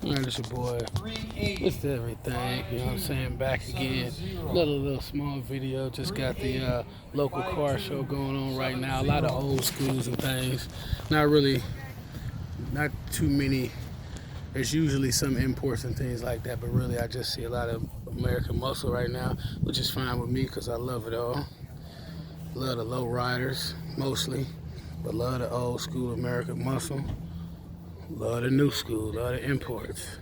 Man, it's your boy. It's everything. You know what I'm saying? Back again. Little small video. Just got the local car show going on right now. A lot of old schools and things. Not really, not too many. There's usually some imports and things like that, but really I just see a lot of American muscle right now, which is fine with me because I love it all. Love the low riders mostly, but love the old school American muscle. Love the new school, love the imports.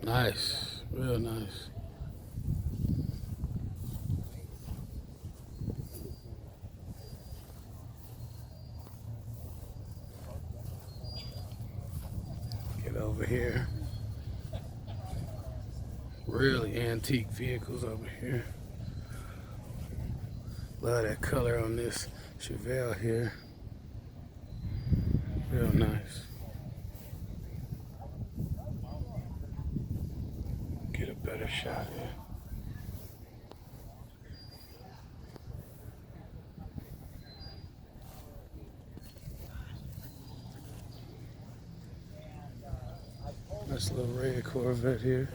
Nice, real nice. Get over here. Really antique vehicles over here. Love that color on this Chevelle here. Real nice. Get a better shot here. Nice little red Corvette here.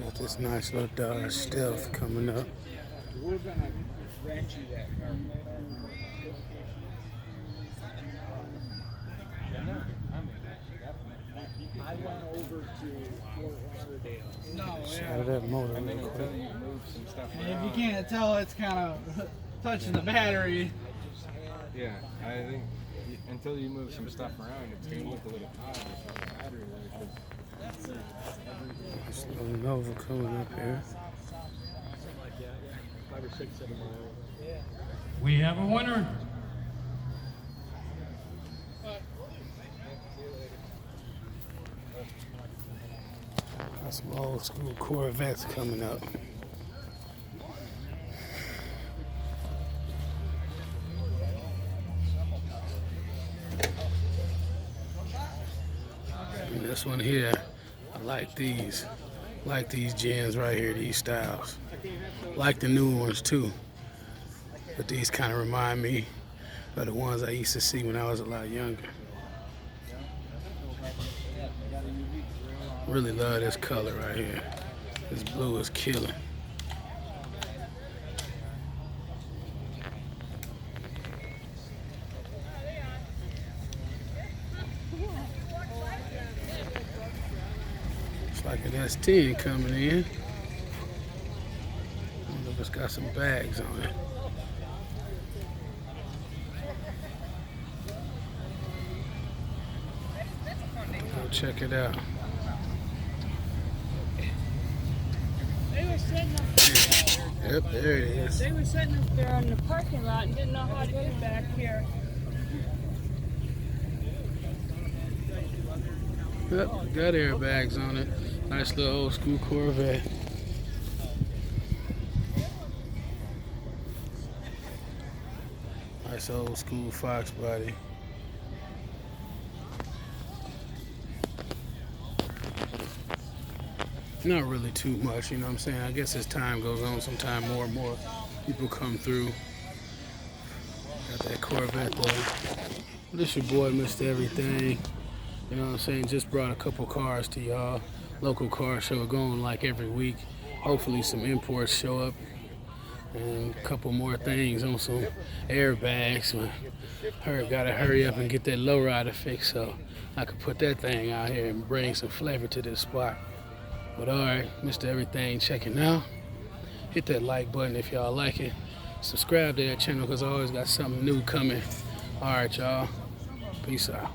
Got this nice little Dodge Stealth coming up. We're gonna rent you that car. I went over to Fort Lauderdale. No, Shot of that motor real quick. If you can't tell, it's kind of touching the battery. Yeah, I think until you move some stuff around, it's going to look a little odd with the battery life. Nice little Nova coming up here. 5 or 6, 7 miles. We have a winner. Got some old school Corvettes coming up. And this one here, I like these. Like these gens right here, these styles. Like the new ones too. But these kind of remind me of the ones I used to see when I was a lot younger. Really love this color right here. This blue is killing. Looks like an S10 coming in. I wonder if it's got some bags on it. Go check it out. They were sitting up there. Yep, there it is. They were sitting up there in the parking lot and didn't know how to get back here. Yep, got airbags on it. Nice little old school Corvette. Nice old school Fox body. Not really too much, you know what I'm saying? I guess as time goes on, sometime more and more people come through. Got that Corvette though. This your boy, Mr. Everything. You know what I'm saying? Just brought a couple cars to y'all. Local car show going like every week. Hopefully some imports show up. And a couple more things on some airbags. Gotta hurry up and get that lowrider fixed so I can put that thing out here and bring some flavor to this spot. But alright, Mr. Everything checking out. Hit that like button if y'all like it. Subscribe to that channel because I always got something new coming. Alright, y'all. Peace out.